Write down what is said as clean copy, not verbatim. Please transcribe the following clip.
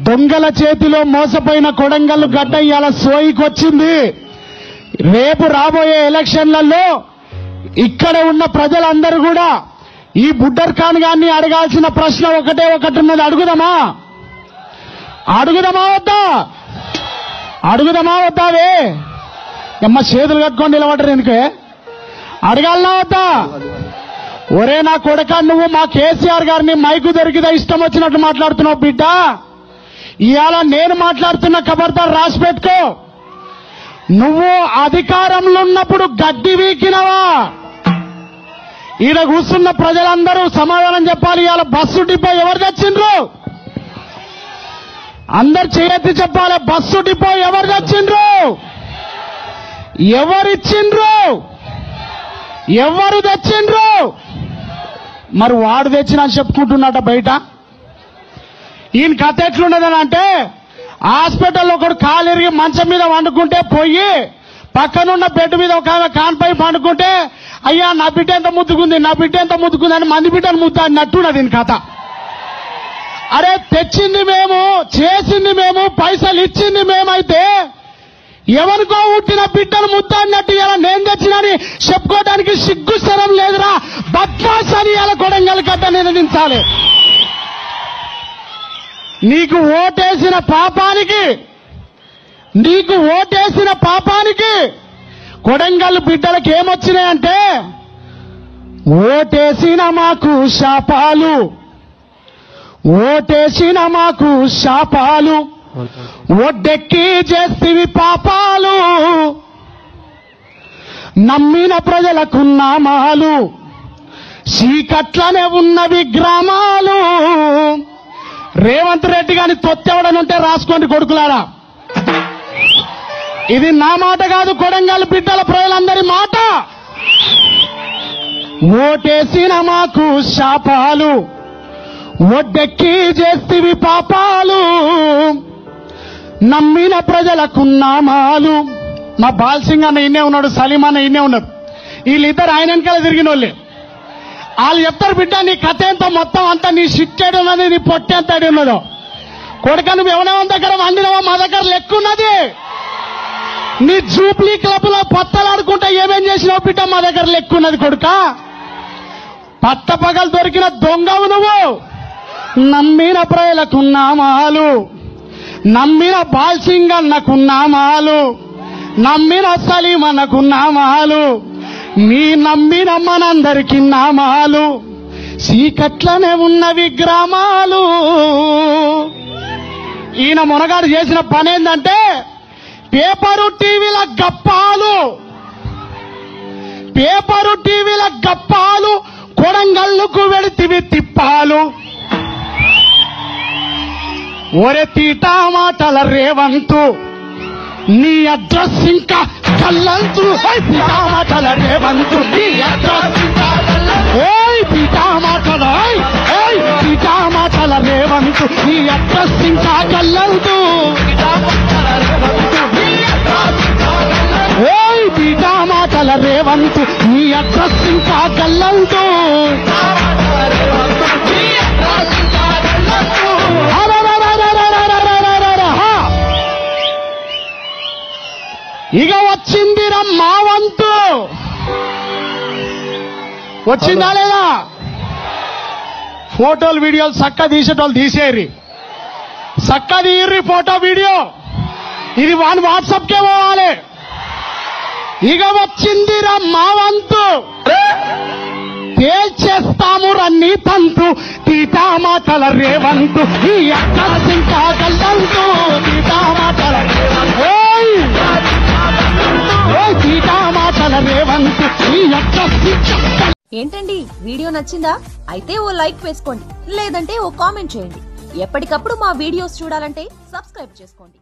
దొంగల చేతిలో మోసపోయిన కొడంగల్ గడ్డ ఇవాళ సోయికొచ్చింది. రేపు రాబోయే ఎలక్షన్లలో ఇక్కడ ఉన్న ప్రజలందరూ కూడా ఈ బుడ్డర్ ఖాన్ గారిని అడగాల్సిన ప్రశ్న ఒకటే ఒకటి ఉన్నది. అడుగుదామా వద్దా? అడుగుదామా వద్దావే? అమ్మ చేతులు కట్టుకొని నిలబడ్డారు ఎందుకే? అడగాలనా వద్దా? ఒరే నా కొడక, నువ్వు మా కేసీఆర్ గారిని మైకు దొరికితే ఇష్టం వచ్చినట్టు మాట్లాడుతున్నావు బిడ్డ. ఇవాళ నేను మాట్లాడుతున్న ఖబర్దార్ రాసి పెట్టుకో. నువ్వు అధికారంలో ఉన్నప్పుడు గడ్డి వీకినవా? ఈడ కూర్చున్న ప్రజలందరూ సమాధానం చెప్పాలి. ఇవాళ బస్సు డిపో ఎవరు తెచ్చిండ్రు? అందరు చేయెత్తి చెప్పాలి. బస్సు డిపో ఎవరు తెచ్చిండ్రు? ఎవరిచ్చిండ్రు? ఎవరు తెచ్చిండ్రు? మరి వాడు తెచ్చినా చెప్పుకుంటున్నట బయట. ఈయన కథ ఎట్లుండదని అంటే, హాస్పిటల్లో ఒకడు కాలు ఇరిగి మంచం మీద వండుకుంటే పోయి పక్కనున్న బెడ్ మీద ఒక ఆమె కాన్పై పండుకుంటే, అయ్యా నా బిడ్డ ఎంత ముద్దుకుంది, నా బిడ్డ ఎంత ముద్దుకుంది అని మంది బిడ్డను ముద్ద అన్నట్టున్నది దీని కథ. అరే తెచ్చింది మేము, చేసింది మేము, పైసలు ఇచ్చింది మేమైతే ఎవరికో పుట్టిన బిడ్డను ముద్ద అన్నట్టు ఇలా నేను తెచ్చినని చెప్పుకోవడానికి సిగ్గు శరం లేదురా బద్మాష్ అని ఇలా కొడంగల్ గడ్డ నినదించాలి. నీకు ఓటేసిన పాపానికి కొడంగల్ బిడ్డలకు ఏమొచ్చినాయంటే, ఓటేసిన మాకు శాపాలు, ఒడ్డెక్కి చేస్తివి పాపాలు, నమ్మిన ప్రజలకు నామాలు, చీకట్లనే ఉన్నవి గ్రామాలు. రేవంత్ రెడ్డి గాని తొత్తెవడనుంటే రాసుకోండి కొడుకులారా. ఇది నా మాట కాదు, కొడంగల్ బిడ్డల ప్రజలందరి మాట. ఓటేసిన మాకు శాపాలు, ఒడ్డెక్కి చేస్తివి పాపాలు, నమ్మిన ప్రజలకు నామాలు. మా బాల్సింగ్ అన్న ఇన్నే ఉన్నాడు, సలీం అన్న ఇన్నే ఉన్నాడు. వీళ్ళిద్దరు ఆయన వెనకాల తిరిగిన వాళ్ళే. వాళ్ళు చెప్తారు, బిడ్డ నీ కథ ఎంత మొత్తం అంతా నీ సిట్టేడు ఉన్నది, నీ పొట్టి ఎంత ఉన్నదో. కొడుక నువ్వు ఎవరైనా దగ్గర వండినవా? మా దగ్గర లెక్కున్నది. నీ జూబ్లీ క్లబ్ లో పత్తలాడుకుంటా ఏమేం చేసినావు బిడ్డ? మా దగ్గర లెక్కున్నది కొడుక. పట్టపగలు దొరికిన దొంగవు నువ్వు. నమ్మిన ప్రజలకు నామాలు, నమ్మిన బాల్సింగ్ అన్నకు నామాలు, నమ్మిన సలీం అన్నకు నామాలు, నీ నమ్మిన మనందరికి నామాలు, చీకట్లనే ఉన్నవి గ్రామాలు. ఈయన మునగాడు చేసిన పని ఏంటంటే, పేపరు టీవీల గప్పాలు, కొడంగల్లుకు వెళితివి తిప్పాలు. ఒరే తీటా మాటల రేవంతు, నీ అడ్రస్ ఇంకా కల్లంతు. తీటా మాటల రేవంతు, నీ అడ్రస్ ఇంకా తీటా మాటల రేవంతు, నీ అడ్రస్ ఇంకా కల్లంతు. తీటా మాటల రేవంతు, నీ అడ్రస్ ఇంకా కల్లంతు. ఇక వచ్చిందిరా మా వంతు. వచ్చిందా లేదా? ఫోటోలు వీడియోలు చక్క తీసేటోళ్ళు తీసేరి, చక్క తీయర్రి ఫోటో వీడియో. ఇది వాని వాట్సాప్కే పోవాలి. ఇక వచ్చిందిరా మా వంతు, తేల్చేస్తాము రన్నీ తంతు. తీటా మాటల రేవంతు, ఈ అడ్రస్ ఇంకా కల్లంతు. తీటా మాటల ఏంటండి వీడియో నచ్చిందా? అయితే ఓ లైక్ వేసుకోండి, లేదంటే ఓ కామెంట్ చేయండి. ఎప్పటికప్పుడు మా వీడియోస్ చూడాలంటే సబ్స్క్రైబ్ చేసుకోండి.